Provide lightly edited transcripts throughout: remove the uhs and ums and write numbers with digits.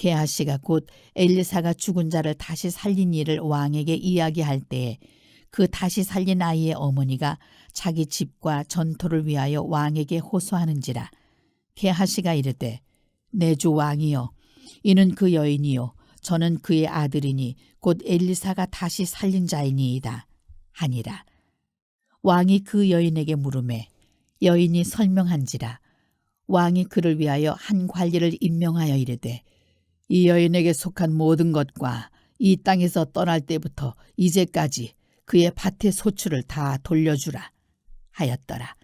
게하시가 곧 엘리사가 죽은 자를 다시 살린 일을 왕에게 이야기할 때에 그 다시 살린 아이의 어머니가 자기 집과 전토를 위하여 왕에게 호소하는지라. 게하시가 이르되 내 주 왕이여, 이는 그 여인이요 저는 그의 아들이니 곧 엘리사가 다시 살린 자이니이다 하니라. 왕이 그 여인에게 물으매 여인이 설명한지라. 왕이 그를 위하여 한 관리를 임명하여 이르되 이 여인에게 속한 모든 것과 이 땅에서 떠날 때부터 이제까지 그의 밭의 소출을 다 돌려주라 하였더라.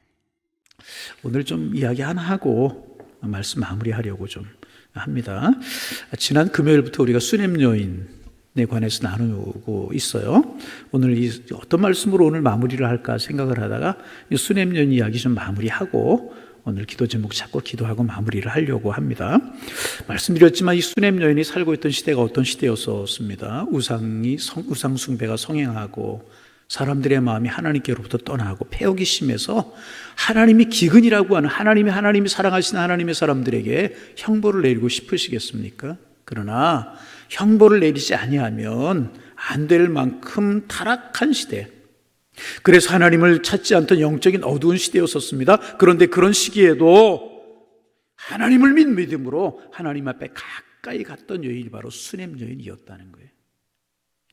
오늘 좀 이야기 하나 하고 말씀 마무리하려고 좀 합니다. 지난 금요일부터 우리가 수냄 여인에 관해서 나누고 있어요. 오늘 어떤 말씀으로 오늘 마무리를 할까 생각을 하다가 이 수냄 여인 이야기 좀 마무리하고 오늘 기도 제목 잡고 기도하고 마무리를 하려고 합니다. 말씀드렸지만 이 수냄 여인이 살고 있던 시대가 어떤 시대였었습니다. 우상 숭배가 성행하고 사람들의 마음이 하나님께로부터 떠나고 패역이 심해서 하나님이 기근이라고 하는 하나님이 사랑하시는 하나님의 사람들에게 형벌을 내리고 싶으시겠습니까? 그러나 형벌을 내리지 아니하면 안 될 만큼 타락한 시대, 그래서 하나님을 찾지 않던 영적인 어두운 시대였었습니다. 그런데 그런 시기에도 하나님을 믿음으로 하나님 앞에 가까이 갔던 여인이 바로 수냄 여인이었다는 거예요.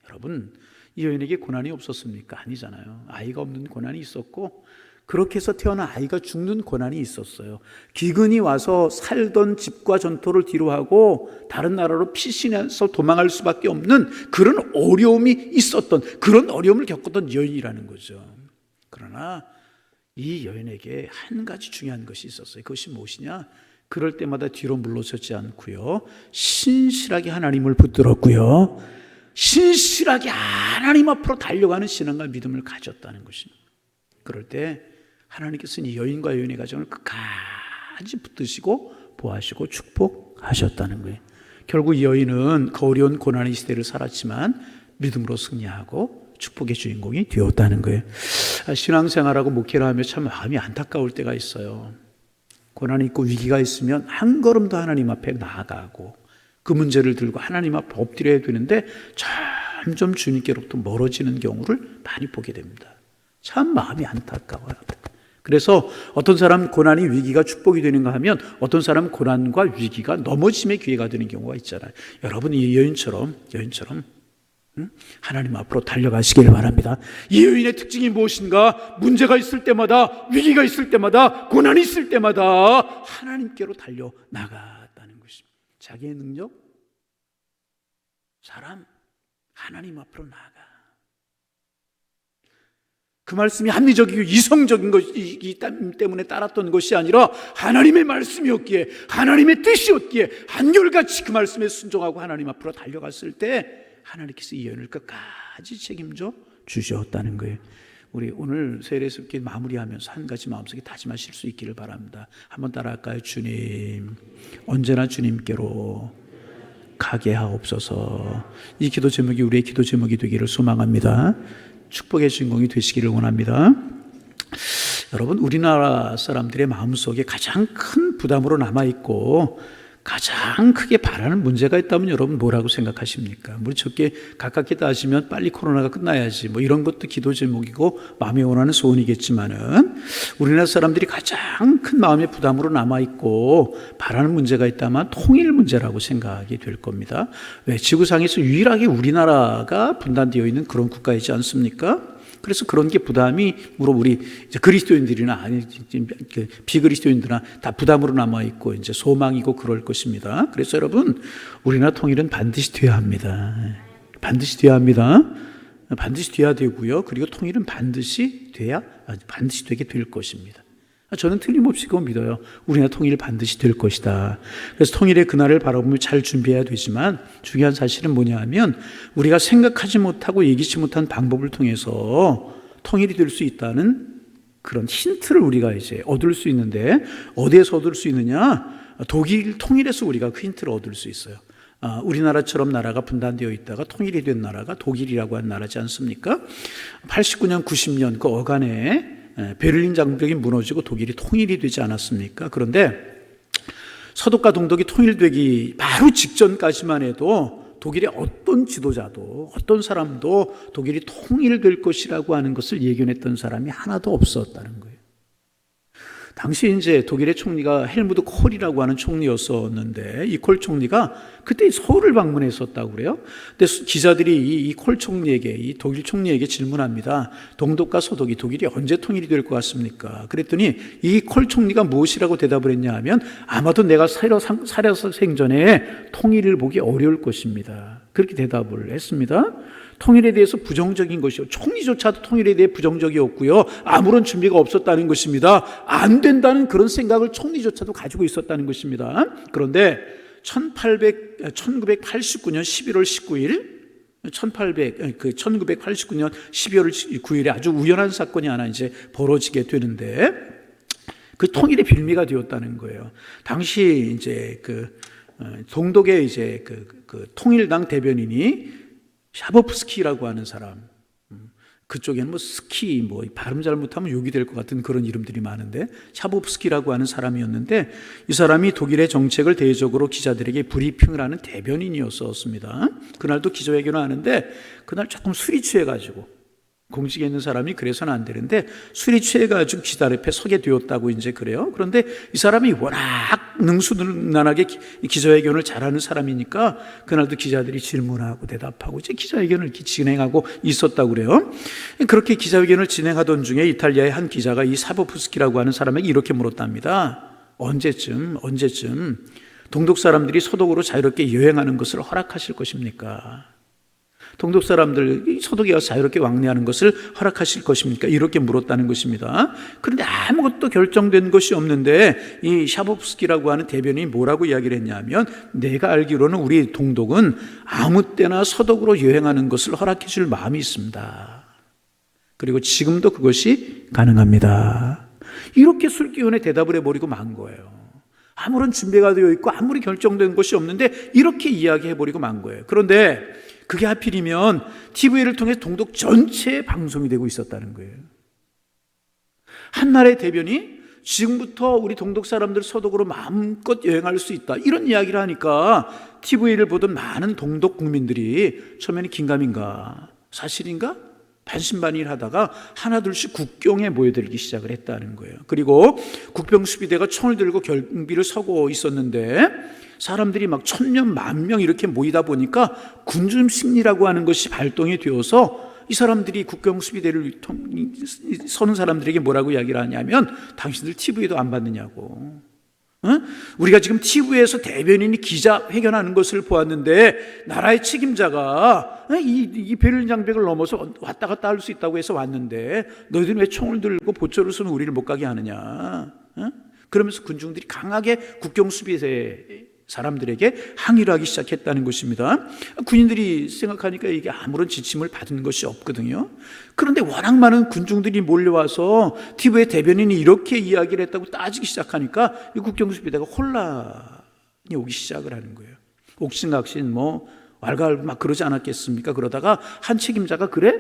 여러분, 이 여인에게 고난이 없었습니까? 아니잖아요. 아이가 없는 고난이 있었고, 그렇게 해서 태어난 아이가 죽는 고난이 있었어요. 기근이 와서 살던 집과 전토를 뒤로하고 다른 나라로 피신해서 도망할 수밖에 없는 그런 어려움이 있었던, 그런 어려움을 겪었던 여인이라는 거죠. 그러나 이 여인에게 한 가지 중요한 것이 있었어요. 그것이 무엇이냐? 그럴 때마다 뒤로 물러서지 않고요, 신실하게 하나님을 붙들었고요, 신실하게 하나님 앞으로 달려가는 신앙과 믿음을 가졌다는 것입니다. 그럴 때 하나님께서는 이 여인과 여인의 가정을 끝까지 붙드시고 보호하시고 축복하셨다는 거예요. 결국 이 여인은 그 어려운 고난의 시대를 살았지만 믿음으로 승리하고 축복의 주인공이 되었다는 거예요. 신앙생활하고 목회를 하며 참 마음이 안타까울 때가 있어요. 고난이 있고 위기가 있으면 한 걸음 더 하나님 앞에 나아가고 그 문제를 들고 하나님 앞에 엎드려야 되는데 점점 주님께로부터 멀어지는 경우를 많이 보게 됩니다. 참 마음이 안타까워요. 그래서 어떤 사람 고난이 위기가 축복이 되는가 하면 어떤 사람 고난과 위기가 넘어짐의 기회가 되는 경우가 있잖아요. 여러분, 이 여인처럼 하나님 앞으로 달려가시길 바랍니다. 이 여인의 특징이 무엇인가? 문제가 있을 때마다, 위기가 있을 때마다, 고난이 있을 때마다 하나님께로 달려나갔다는 것입니다. 자기의 능력, 사람, 하나님 앞으로 나아가. 그 말씀이 합리적이고 이성적인 것이기 때문에 따랐던 것이 아니라 하나님의 말씀이었기에, 하나님의 뜻이었기에 한결같이 그 말씀에 순종하고 하나님 앞으로 달려갔을 때 하나님께서 이 여인을 끝까지 책임져 주셨다는 거예요. 우리 오늘 세례습기 마무리하면서 한 가지 마음속에 다짐하실 수 있기를 바랍니다. 한번 따라할까요? 주님, 언제나 주님께로 가게 하옵소서. 이 기도 제목이 우리의 기도 제목이 되기를 소망합니다. 축복의 주인공이 되시기를 원합니다. 여러분, 우리나라 사람들의 마음속에 가장 큰 부담으로 남아있고 가장 크게 바라는 문제가 있다면 여러분 뭐라고 생각하십니까? 우리 적게 가깝게 따지면 빨리 코로나가 끝나야지 뭐 이런 것도 기도 제목이고 마음에 원하는 소원이겠지만은 우리나라 사람들이 가장 큰 마음의 부담으로 남아있고 바라는 문제가 있다면 통일 문제라고 생각하게 될 겁니다. 왜? 지구상에서 유일하게 우리나라가 분단되어 있는 그런 국가이지 않습니까? 그래서 그런 게 부담이 우리 이제 그리스도인들이나 아니 비그리스도인들이나 다 부담으로 남아 있고 이제 소망이고 그럴 것입니다. 그래서 여러분, 우리나라 통일은 반드시 돼야 합니다. 반드시 돼야 합니다. 반드시 돼야 되고요. 그리고 통일은 반드시 되게 될 것입니다. 저는 틀림없이 그거 믿어요. 우리나라 통일 반드시 될 것이다. 그래서 통일의 그날을 바라보며 잘 준비해야 되지만 중요한 사실은 뭐냐 하면 우리가 생각하지 못하고 예기치 못한 방법을 통해서 통일이 될 수 있다는 그런 힌트를 우리가 이제 얻을 수 있는데 어디에서 얻을 수 있느냐? 독일 통일에서 우리가 그 힌트를 얻을 수 있어요. 우리나라처럼 나라가 분단되어 있다가 통일이 된 나라가 독일이라고 한 나라지 않습니까? 89년, 90년 그 어간에 베를린 장벽이 무너지고 독일이 통일이 되지 않았습니까? 그런데 서독과 동독이 통일되기 바로 직전까지만 해도 독일의 어떤 지도자도 어떤 사람도 독일이 통일될 것이라고 하는 것을 예견했던 사람이 하나도 없었다는 거예요. 당시 이제 독일의 총리가 헬무트 콜이라고 하는 총리였었는데 이 콜 총리가 그때 서울을 방문했었다고 그래요. 근데 기자들이 이 콜 총리에게, 이 독일 총리에게 질문합니다. 동독과 서독이 독일이 언제 통일이 될 것 같습니까? 그랬더니 이 콜 총리가 무엇이라고 대답을 했냐 하면 아마도 내가 살아서 생전에 통일을 보기 어려울 것입니다. 그렇게 대답을 했습니다. 통일에 대해서 부정적인 것이요. 총리조차도 통일에 대해 부정적이었고요. 아무런 준비가 없었다는 것입니다. 안 된다는 그런 생각을 총리조차도 가지고 있었다는 것입니다. 그런데 1989년 11월 19일 1989년 12월 9일에 아주 우연한 사건이 하나 이제 벌어지게 되는데 그 통일의 빌미가 되었다는 거예요. 당시 이제 동독의 이제 그 통일당 대변인이 샤보프스키라고 하는 사람, 그쪽에는 뭐 스키, 뭐 발음 잘못하면 욕이 될 것 같은 그런 이름들이 많은데 샤보프스키라고 하는 사람이었는데 이 사람이 독일의 정책을 대외적으로 기자들에게 브리핑을 하는 대변인이었습니다. 그날도 기자회견을 하는데 그날 조금 술이 취해가지고 공직에 있는 사람이 그래서는 안 되는데 술이 취해가지고 기자 앞에 서게 되었다고 이제 그래요. 그런데 이 사람이 워낙 능수능란하게 기자회견을 잘하는 사람이니까 그날도 기자들이 질문하고 대답하고 이제 기자회견을 이렇게 진행하고 있었다고 그래요. 그렇게 기자회견을 진행하던 중에 이탈리아의 한 기자가 이 사보프스키라고 하는 사람에게 이렇게 물었답니다. 언제쯤 동독 사람들이 서독으로 자유롭게 여행하는 것을 허락하실 것입니까? 동독 사람들 서독에 가서 자유롭게 왕래하는 것을 허락하실 것입니까? 이렇게 물었다는 것입니다. 그런데 아무것도 결정된 것이 없는데 이 샤보프스키라고 하는 대변인이 뭐라고 이야기를 했냐면 내가 알기로는 우리 동독은 아무 때나 서독으로 여행하는 것을 허락해 줄 마음이 있습니다. 그리고 지금도 그것이 가능합니다. 이렇게 술기운에 대답을 해버리고 만 거예요. 아무런 준비가 되어 있고 아무리 결정된 것이 없는데 이렇게 이야기해버리고 만 거예요. 그런데 그게 하필이면 TV를 통해 동독 전체에 방송이 되고 있었다는 거예요. 한 나라의 대변이 지금부터 우리 동독 사람들 서독으로 마음껏 여행할 수 있다 이런 이야기를 하니까 TV를 보던 많은 동독 국민들이 처음에는 긴가민가 사실인가? 반신반의하다가 하나둘씩 국경에 모여들기 시작을 했다는 거예요. 그리고 국병수비대가 총을 들고 경비를 서고 있었는데 사람들이 막 1000명, 10,000명 이렇게 모이다 보니까 군중 심리라고 하는 것이 발동이 되어서 이 사람들이 국경수비대를 서는 사람들에게 뭐라고 이야기를 하냐면 당신들 TV에도 안 봤느냐고. 우리가 지금 TV에서 대변인이 기자회견하는 것을 보았는데 나라의 책임자가 이 베를린 장벽을 넘어서 왔다 갔다 할 수 있다고 해서 왔는데 너희들은 왜 총을 들고 보초를 쏘면 우리를 못 가게 하느냐. 그러면서 군중들이 강하게 국경수비대 사람들에게 항의를 하기 시작했다는 것입니다. 군인들이 생각하니까 이게 아무런 지침을 받은 것이 없거든요. 그런데 워낙 많은 군중들이 몰려와서 TV의 대변인이 이렇게 이야기를 했다고 따지기 시작하니까 이 국경수비대가 혼란이 오기 시작을 하는 거예요. 옥신각신 뭐 왈가왈부 막 그러지 않았겠습니까? 그러다가 한 책임자가 그래?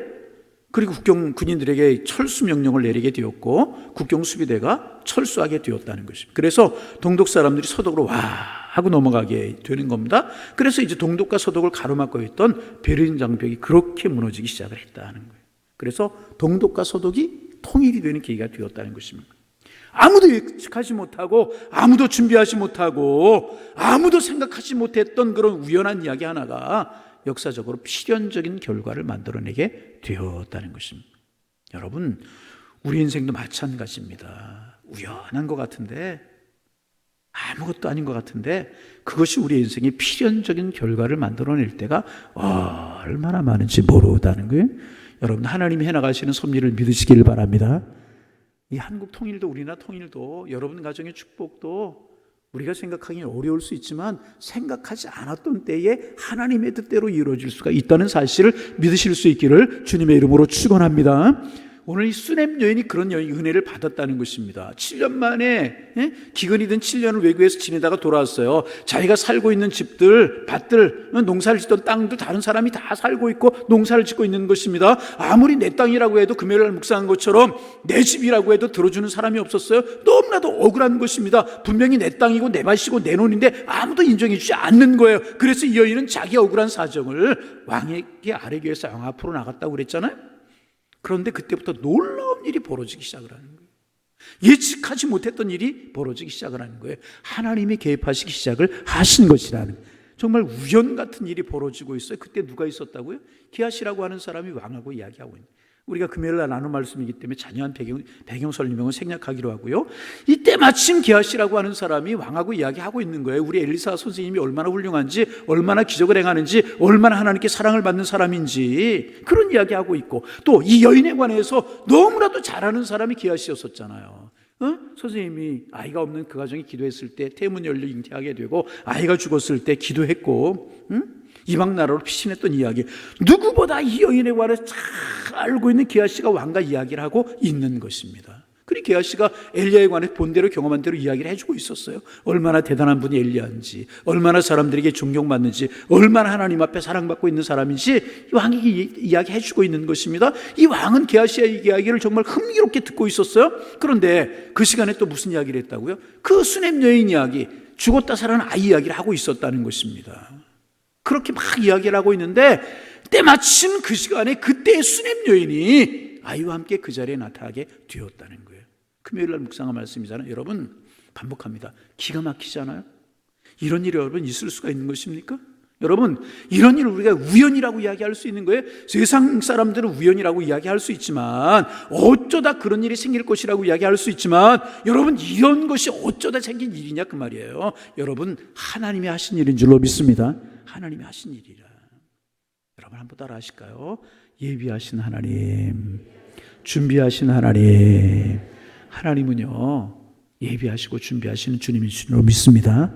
그리고 군인들에게 철수 명령을 내리게 되었고 국경수비대가 철수하게 되었다는 것입니다. 그래서 동독 사람들이 서독으로 와 하고 넘어가게 되는 겁니다. 그래서 이제 동독과 서독을 가로막고 있던 베를린 장벽이 그렇게 무너지기 시작을 했다는 거예요. 그래서 동독과 서독이 통일이 되는 계기가 되었다는 것입니다. 아무도 예측하지 못하고 아무도 준비하지 못하고 아무도 생각하지 못했던 그런 우연한 이야기 하나가 역사적으로 필연적인 결과를 만들어내게 되었다는 것입니다. 여러분, 우리 인생도 마찬가지입니다. 우연한 것 같은데 아무것도 아닌 것 같은데 그것이 우리 인생의 필연적인 결과를 만들어낼 때가 얼마나 많은지 모르다는 거예요. 여러분, 하나님이 해나가시는 섭리를 믿으시기를 바랍니다. 이 한국 통일도 우리나라 통일도 여러분 가정의 축복도 우리가 생각하기는 어려울 수 있지만 생각하지 않았던 때에 하나님의 뜻대로 이루어질 수가 있다는 사실을 믿으실 수 있기를 주님의 이름으로 축원합니다. 오늘 이 수넴 여인이 그런 은혜를 받았다는 것입니다. 7년 만에 기근이 든 7년을 외국에서 지내다가 돌아왔어요. 자기가 살고 있는 집들, 밭들, 농사를 짓던 땅들 다른 사람이 다 살고 있고 농사를 짓고 있는 것입니다. 아무리 내 땅이라고 해도 금요일날 묵상한 것처럼 내 집이라고 해도 들어주는 사람이 없었어요. 너무나도 억울한 것입니다. 분명히 내 땅이고 내 밭이고 내 논인데 아무도 인정해 주지 않는 거예요. 그래서 이 여인은 자기 억울한 사정을 왕에게 아뢰기 위해서 왕 앞으로 나갔다고 그랬잖아요. 그런데 그때부터 놀라운 일이 벌어지기 시작을 하는 거예요. 예측하지 못했던 일이 벌어지기 시작을 하는 거예요. 하나님이 개입하시기 시작을 하신 것이라는, 정말 우연 같은 일이 벌어지고 있어요. 그때 누가 있었다고요? 기하시라고 하는 사람이 왕하고 이야기하고 있는, 우리가 금요일날 나눈 말씀이기 때문에 자세한 배경 설명을 생략하기로 하고요. 이때 마침 기하시라고 하는 사람이 왕하고 이야기하고 있는 거예요. 우리 엘리사 선생님이 얼마나 훌륭한지, 얼마나 기적을 행하는지, 얼마나 하나님께 사랑을 받는 사람인지 그런 이야기하고 있고, 또 이 여인에 관해서 너무나도 잘하는 사람이 기하시였었잖아요. 선생님이 아이가 없는 그 가정이 기도했을 때 태문 열려 잉태하게 되고, 아이가 죽었을 때 기도했고, 이방 나라로 피신했던 이야기, 누구보다 이 여인에 관해서 잘 알고 있는 기하시가 왕과 이야기를 하고 있는 것입니다. 그리고 기하시가 엘리야에 관해 본대로 경험한 대로 이야기를 해주고 있었어요. 얼마나 대단한 분이 엘리야인지, 얼마나 사람들에게 존경받는지, 얼마나 하나님 앞에 사랑받고 있는 사람인지 왕에게 이야기해주고 있는 것입니다. 이 왕은 기하시의 이야기를 정말 흥미롭게 듣고 있었어요. 그런데 그 시간에 또 무슨 이야기를 했다고요? 그 수넴 여인 이야기, 죽었다 살아난 아이 이야기를 하고 있었다는 것입니다. 그렇게 막 이야기를 하고 있는데 때마침 그 시간에 그때의 수넴 여인이 아이와 함께 그 자리에 나타나게 되었다는 거예요. 금요일날 묵상한 말씀이잖아요. 여러분, 반복합니다. 기가 막히잖아요. 이런 일이 여러분 있을 수가 있는 것입니까? 여러분, 이런 일을 우리가 우연이라고 이야기할 수 있는 거예요. 세상 사람들은 우연이라고 이야기할 수 있지만, 어쩌다 그런 일이 생길 것이라고 이야기할 수 있지만, 여러분, 이런 것이 어쩌다 생긴 일이냐 그 말이에요. 여러분, 하나님이 하신 일인 줄로 믿습니다. 하나님이 하신 일이라. 여러분 한번 따라 하실까요? 예비하신 하나님, 준비하신 하나님. 하나님은요, 예비하시고 준비하시는 주님인 줄로 믿습니다.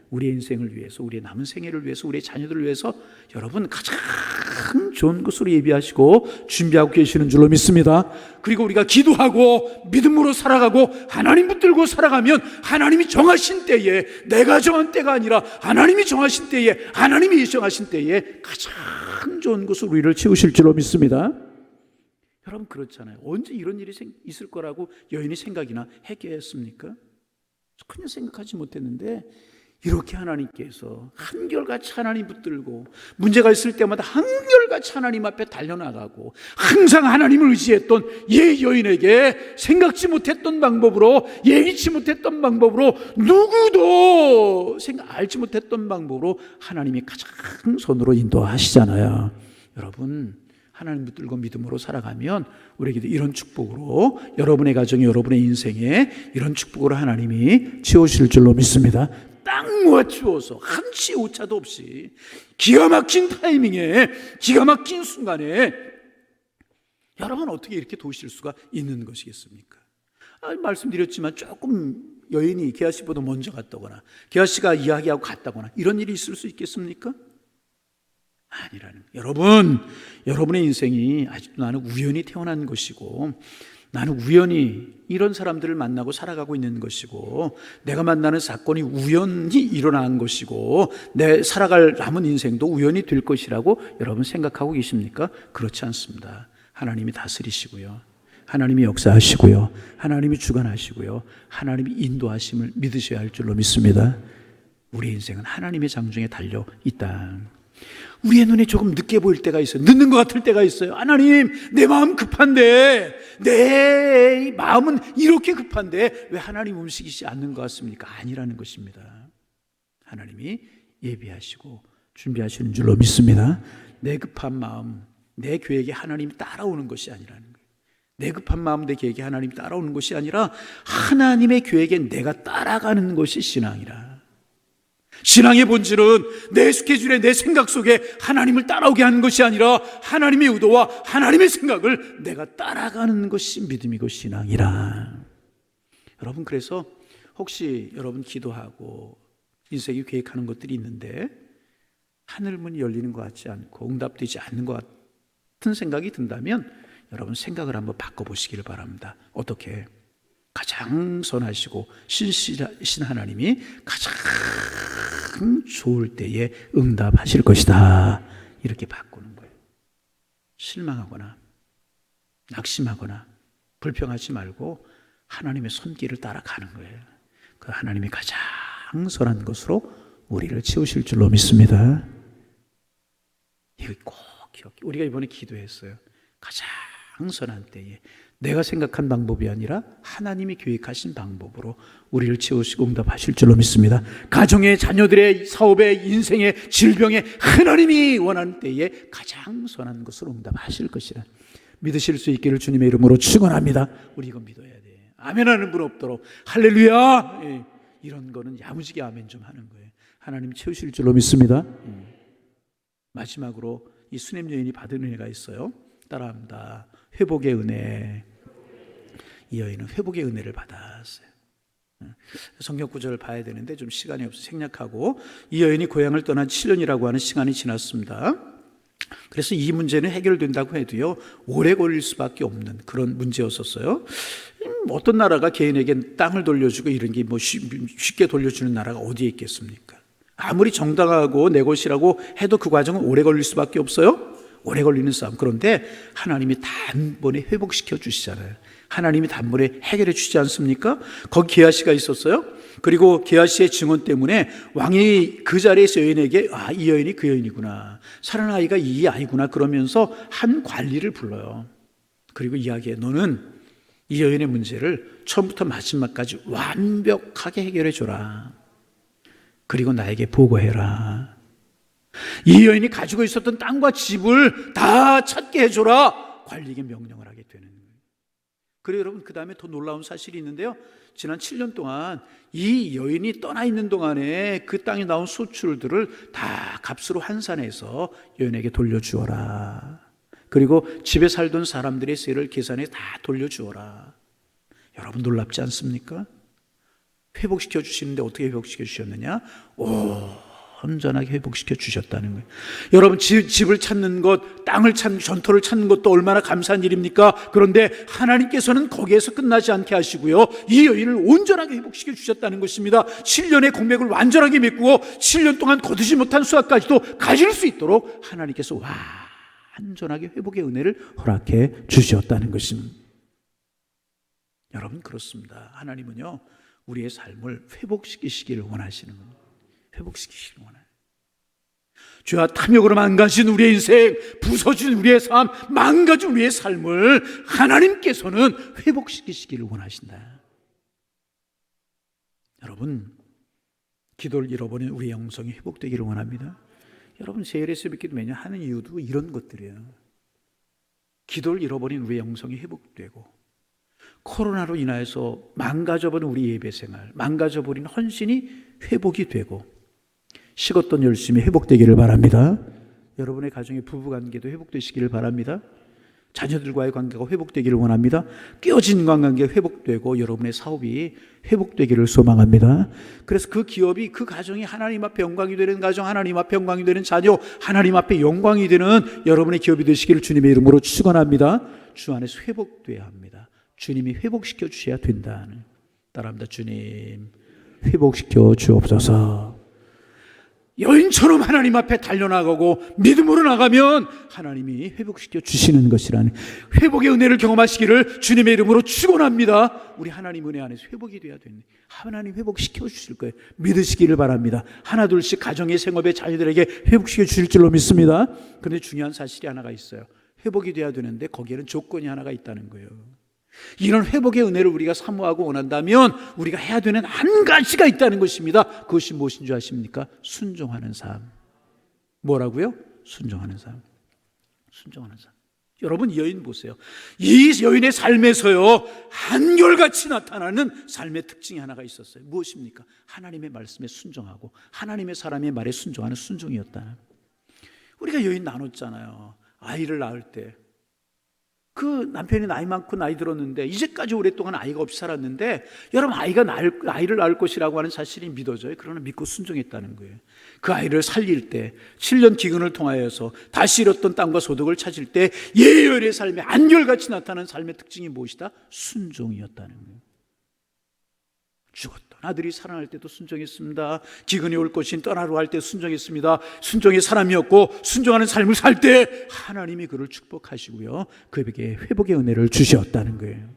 우리의 인생을 위해서, 우리의 남은 생애를 위해서, 우리의 자녀들을 위해서 여러분 가장 좋은 것으로 예비하시고 준비하고 계시는 줄로 믿습니다. 그리고 우리가 기도하고 믿음으로 살아가고 하나님 붙들고 살아가면 하나님이 정하신 때에, 내가 정한 때가 아니라 하나님이 정하신 때에, 하나님이 예정하신 때에 가장 좋은 것으로 우리를 채우실 줄로 믿습니다. 여러분 그렇잖아요. 언제 이런 일이 있을 거라고 여인이 생각이나 했겠습니까? 전혀 생각하지 못했는데 이렇게 하나님께서 한결같이 하나님 붙들고 문제가 있을 때마다 한결같이 하나님 앞에 달려나가고 항상 하나님을 의지했던 이 여인에게 생각지 못했던 방법으로, 예기치 못했던 방법으로, 누구도 알지 못했던 방법으로 하나님이 가장 손으로 인도하시잖아요. 여러분, 하나님 붙들고 믿음으로 살아가면 우리에게도 이런 축복으로, 여러분의 가정에, 여러분의 인생에 이런 축복으로 하나님이 채우실 줄로 믿습니다. 딱 맞추어서 한치 오차도 없이 기가 막힌 타이밍에, 기가 막힌 순간에 여러분 어떻게 이렇게 도우실 수가 있는 것이겠습니까? 말씀드렸지만 조금 여인이 게하시보다 먼저 갔다거나 게하시가 이야기하고 갔다거나 이런 일이 있을 수 있겠습니까? 아니라는 거예요. 여러분의 인생이 아직도 나는 우연히 태어난 것이고, 나는 우연히 이런 사람들을 만나고 살아가고 있는 것이고, 내가 만나는 사건이 우연히 일어난 것이고, 내 살아갈 남은 인생도 우연히 될 것이라고 여러분 생각하고 계십니까? 그렇지 않습니다. 하나님이 다스리시고요, 하나님이 역사하시고요, 하나님이 주관하시고요, 하나님이 인도하심을 믿으셔야 할 줄로 믿습니다. 우리의 인생은 하나님의 장중에 달려 있다. 우리의 눈에 조금 늦게 보일 때가 있어요. 늦는 것 같을 때가 있어요. 하나님, 내 마음 급한데, 내 마음은 이렇게 급한데 왜 하나님 움직이지 않는 것 같습니까? 아니라는 것입니다. 하나님이 예비하시고 준비하시는 줄로 믿습니다. 내 급한 마음, 내 계획에 하나님이 따라오는 것이 아니라는 거예요. 내 급한 마음, 내 계획에 하나님이 따라오는 것이 아니라 하나님의 계획에 내가 따라가는 것이 신앙이라. 신앙의 본질은 내 스케줄에, 내 생각 속에 하나님을 따라오게 하는 것이 아니라 하나님의 의도와 하나님의 생각을 내가 따라가는 것이 믿음이고 신앙이라. 여러분, 그래서 혹시 여러분 기도하고 인생에 계획하는 것들이 있는데 하늘문이 열리는 것 같지 않고 응답되지 않는 것 같은 생각이 든다면 여러분 생각을 한번 바꿔보시기를 바랍니다. 어떻게? 가장 선하시고 신실하신 하나님이 가장 좋을 때에 응답하실 것이다. 이렇게 바꾸는 거예요. 실망하거나 낙심하거나 불평하지 말고 하나님의 손길을 따라가는 거예요. 그 하나님이 가장 선한 것으로 우리를 채우실 줄로 믿습니다. 이거 꼭 기억해. 우리가 이번에 기도했어요. 가장 선한 때에 내가 생각한 방법이 아니라 하나님이 계획하신 방법으로 우리를 채우시고 응답하실 줄로 믿습니다. 가정의 자녀들의 사업의 인생의 질병에 하나님이 원하는 때에 가장 선한 것으로 응답하실 것이라 믿으실 수 있기를 주님의 이름으로 축원합니다. 우리 이거 믿어야 돼. 아멘하는 분 없도록 할렐루야. 이런 거는 야무지게 아멘 좀 하는 거예요. 하나님 채우실 줄로 믿습니다. 마지막으로 이 수냄 여인이 받은 은혜가 있어요. 따라합니다. 회복의 은혜. 이 여인은 회복의 은혜를 받았어요. 성경 구절을 봐야 되는데 좀 시간이 없어서 생략하고, 이 여인이 고향을 떠난 7년이라고 하는 시간이 지났습니다. 그래서 이 문제는 해결된다고 해도요 오래 걸릴 수밖에 없는 그런 문제였었어요. 어떤 나라가 개인에게 땅을 돌려주고 이런 게 뭐 쉽게 돌려주는 나라가 어디에 있겠습니까? 아무리 정당하고 내 것이라고 해도 그 과정은 오래 걸릴 수밖에 없어요. 오래 걸리는 싸움. 그런데 하나님이 단번에 회복시켜 주시잖아요. 하나님이 단번에 해결해 주시지 않습니까? 거기 게하시가 있었어요. 그리고 게하시의 증언 때문에 왕이 그 자리에서 여인에게 이 여인이 그 여인이구나, 살은 아이가 이 아이구나 그러면서 한 관리를 불러요. 그리고 이야기해. 너는 이 여인의 문제를 처음부터 마지막까지 완벽하게 해결해 줘라. 그리고 나에게 보고해라. 이 여인이 가지고 있었던 땅과 집을 다 찾게 해줘라. 관리에게 명령을 하게 되는 거예요. 그리고 여러분 그 다음에 더 놀라운 사실이 있는데요. 지난 7년 동안 이 여인이 떠나 있는 동안에 그 땅에 나온 소출들을 다 값으로 환산해서 여인에게 돌려주어라. 그리고 집에 살던 사람들의 세를 계산해 다 돌려주어라. 여러분 놀랍지 않습니까? 회복시켜 주시는데 어떻게 회복시켜 주셨느냐? 온전하게 회복시켜 주셨다는 거예요. 여러분 집을 찾는 것, 땅을 찾는, 전토를 찾는 것도 얼마나 감사한 일입니까? 그런데 하나님께서는 거기에서 끝나지 않게 하시고요 이 여인을 온전하게 회복시켜 주셨다는 것입니다. 7년의 공백을 완전하게 메꾸고 7년 동안 거두지 못한 수확까지도 가질 수 있도록 하나님께서 완전하게 회복의 은혜를 허락해 주셨다는 것입니다. 여러분 그렇습니다. 하나님은요 우리의 삶을 회복시키시기를 원하시는 겁니다. 회복시키시기를 원해요. 죄와 탐욕으로 망가진 우리의 인생, 부서진 우리의 삶, 망가진 우리의 삶을 하나님께서는 회복시키시기를 원하신다. 여러분 기도를 잃어버린 우리의 영성이 회복되기를 원합니다. 여러분 세일에서 믿기도 매년 하는 이유도 이런 것들이에요. 기도를 잃어버린 우리의 영성이 회복되고, 코로나로 인하여서 망가져버린 우리 예배생활, 망가져버린 헌신이 회복이 되고, 식었던 열심이 회복되기를 바랍니다. 여러분의 가정의 부부관계도 회복되시기를 바랍니다. 자녀들과의 관계가 회복되기를 원합니다. 깨어진 관계가 회복되고 여러분의 사업이 회복되기를 소망합니다. 그래서 그 기업이, 그 가정이 하나님 앞에 영광이 되는 가정, 하나님 앞에 영광이 되는 자녀, 하나님 앞에 영광이 되는 여러분의 기업이 되시기를 주님의 이름으로 축원합니다. 주 안에서 회복돼야 합니다. 주님이 회복시켜 주셔야 된다는. 따라합니다. 주님 회복시켜 주옵소서. 여인처럼 하나님 앞에 달려나가고 믿음으로 나가면 하나님이 회복시켜 주시는 것이라는 회복의 은혜를 경험하시기를 주님의 이름으로 축원합니다. 우리 하나님 은혜 안에서 회복이 돼야 되는, 하나님 회복시켜 주실 거예요. 믿으시기를 바랍니다. 하나둘씩 가정의 생업의 자녀들에게 회복시켜 주실 줄로 믿습니다. 그런데 중요한 사실이 하나가 있어요. 회복이 돼야 되는데 거기에는 조건이 하나가 있다는 거예요. 이런 회복의 은혜를 우리가 사모하고 원한다면 우리가 해야 되는 한 가지가 있다는 것입니다. 그것이 무엇인 줄 아십니까? 순종하는 삶. 뭐라고요? 순종하는 삶. 순종하는 삶. 여러분 이 여인 보세요. 이 여인의 삶에서요 한결같이 나타나는 삶의 특징이 하나가 있었어요. 무엇입니까? 하나님의 말씀에 순종하고 하나님의 사람의 말에 순종하는 순종이었다. 우리가 여인 나눴잖아요. 아이를 낳을 때 그 남편이 나이 많고 나이 들었는데 이제까지 오랫동안 아이가 없이 살았는데 여러분 아이를 낳을 것이라고 하는 사실이 믿어져요. 그러나 믿고 순종했다는 거예요. 그 아이를 살릴 때 7년 기근을 통하여서 다시 잃었던 땅과 소득을 찾을 때 예열의 삶에 안결같이 나타나는 삶의 특징이 무엇이다? 순종이었다는 거예요. 죽었던 아들이 살아날 때도 순종했습니다. 기근이 올 것인 떠나러 할 때 순종했습니다. 순종의 사람이었고 순종하는 삶을 살 때 하나님이 그를 축복하시고요, 그에게 회복의 은혜를 주셨다는 거예요.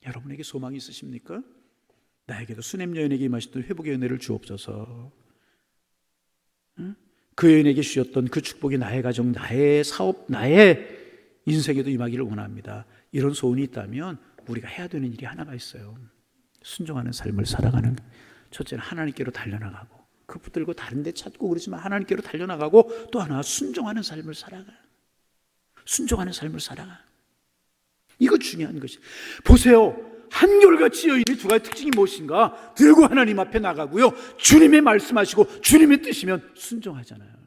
여러분에게 소망이 있으십니까? 나에게도 수냄 여인에게 임하셨던 회복의 은혜를 주옵소서. 그 여인에게 주셨던 그 축복이 나의 가정, 나의 사업, 나의 인생에도 임하기를 원합니다. 이런 소원이 있다면 우리가 해야 되는 일이 하나가 있어요. 순종하는 삶을 살아가는. 첫째는 하나님께로 달려나가고, 그 붙들고 다른 데 찾고 그러지만 하나님께로 달려나가고, 또 하나 순종하는 삶을 살아가. 순종하는 삶을 살아가. 이거 중요한 것이. 보세요, 한결같이 여인의 두 가지 특징이 무엇인가? 들고 하나님 앞에 나가고요, 주님의 말씀하시고 주님의 뜻이면 순종하잖아요.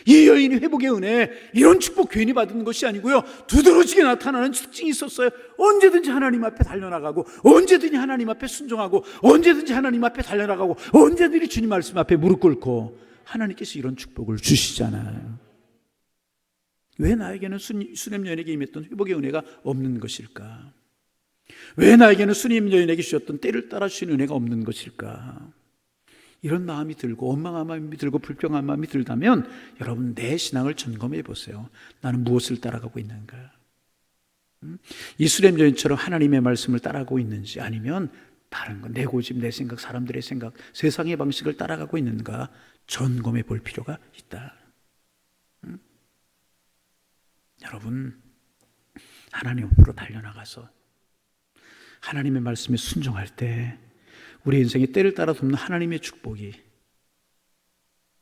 이 여인이 회복의 은혜, 이런 축복 괜히 받은 것이 아니고요, 두드러지게 나타나는 특징이 있었어요. 언제든지 하나님 앞에 달려나가고, 언제든지 하나님 앞에 순종하고, 언제든지 하나님 앞에 달려나가고, 언제든지 주님 말씀 앞에 무릎 꿇고, 하나님께서 이런 축복을 주시잖아요. 왜 나에게는 수냄 여인에게 임했던 회복의 은혜가 없는 것일까? 왜 나에게는 수냄 여인에게 주셨던 때를 따라 주신 은혜가 없는 것일까? 이런 마음이 들고, 원망한 마음이 들고, 불평한 마음이 들다면 여러분, 내 신앙을 점검해 보세요. 나는 무엇을 따라가고 있는가? 이 수냄 여인처럼 하나님의 말씀을 따라가고 있는지, 아니면 다른 것, 내 고집, 내 생각, 사람들의 생각, 세상의 방식을 따라가고 있는가 점검해 볼 필요가 있다. 여러분, 하나님 앞으로 달려나가서 하나님의 말씀에 순종할 때 우리 인생의 때를 따라 돕는 하나님의 축복이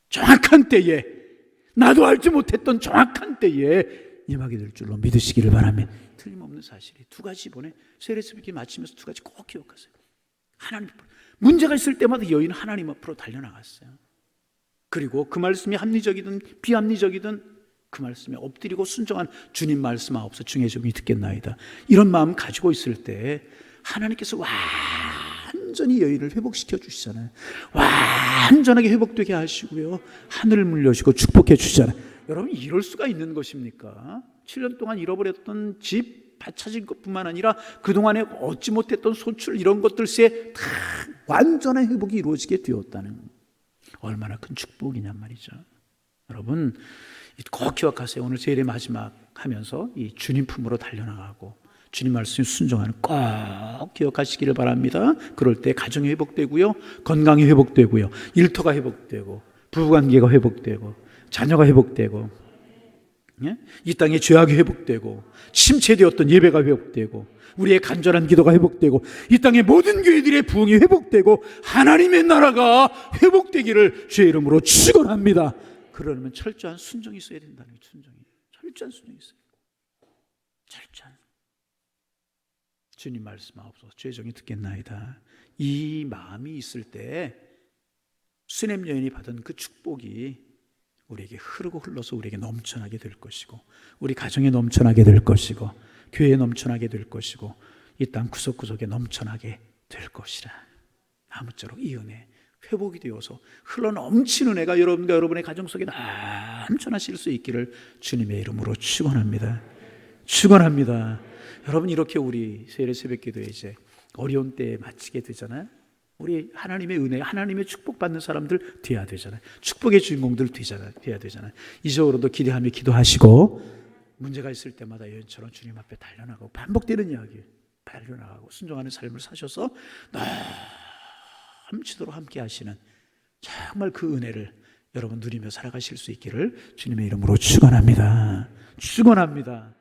정확한 때에, 나도 알지 못했던 정확한 때에 임하게 될 줄로 믿으시기를 바랍니다. 틀림없는 사실이 두 가지, 이번에 세례스럽게 마치면서 두 가지 꼭 기억하세요. 하나님 앞으로, 문제가 있을 때마다 여인은 하나님 앞으로 달려나갔어요. 그리고 그 말씀이 합리적이든 비합리적이든 그 말씀에 엎드리고 순종한 주님 말씀하옵소서 중에 종이 듣겠나이다. 이런 마음 가지고 있을 때 하나님께서 완전히 여인을 회복시켜 주시잖아요. 완전하게 회복되게 하시고요, 하늘을 물려주고 축복해 주시잖아요. 여러분, 이럴 수가 있는 것입니까? 7년 동안 잃어버렸던 집 찾은 것뿐만 아니라 그동안에 얻지 못했던 소출, 이런 것들새 다 완전한 회복이 이루어지게 되었다는, 얼마나 큰 축복이냔 말이죠. 여러분, 꼭 기억하세요. 오늘 제일의 마지막 하면서 이 주님 품으로 달려나가고 주님 말씀에 순종하는, 꼭 기억하시기를 바랍니다. 그럴 때 가정이 회복되고요, 건강이 회복되고요, 일터가 회복되고, 부부관계가 회복되고, 자녀가 회복되고, 이 땅의 죄악이 회복되고, 침체되었던 예배가 회복되고, 우리의 간절한 기도가 회복되고, 이 땅의 모든 교회들의 부흥이 회복되고, 하나님의 나라가 회복되기를 주의 이름으로 축원합니다. 그러려면 철저한 순종이 있어야 된다는 거예요. 순종이, 철저한 순종이 있어요. 철저한. 주님 말씀하옵소서 주의 종이 듣겠나이다. 이 마음이 있을 때 수냄 여인이 받은 그 축복이 우리에게 흐르고 흘러서 우리에게 넘쳐나게 될 것이고, 우리 가정에 넘쳐나게 될 것이고, 교회에 넘쳐나게 될 것이고, 이 땅 구석구석에 넘쳐나게 될 것이라. 아무쪼록 이 은혜 회복이 되어서 흘러 넘치는 은혜가 여러분과 여러분의 가정 속에 넘쳐나실 수 있기를 주님의 이름으로 축원합니다. 축원합니다. 여러분, 이렇게 우리 세례 새벽 기도에 이제 어려운 때에 마치게 되잖아요. 우리 하나님의 은혜, 하나님의 축복받는 사람들 돼야 되잖아요. 축복의 주인공들 돼야 되잖아요. 이적으로도 기대하며 기도하시고, 문제가 있을 때마다 여인처럼 주님 앞에 달려나가고, 반복되는 이야기, 달려나가고 순종하는 삶을 사셔서 넘치도록 함께 하시는, 정말 그 은혜를 여러분 누리며 살아가실 수 있기를 주님의 이름으로 축원합니다. 축원합니다.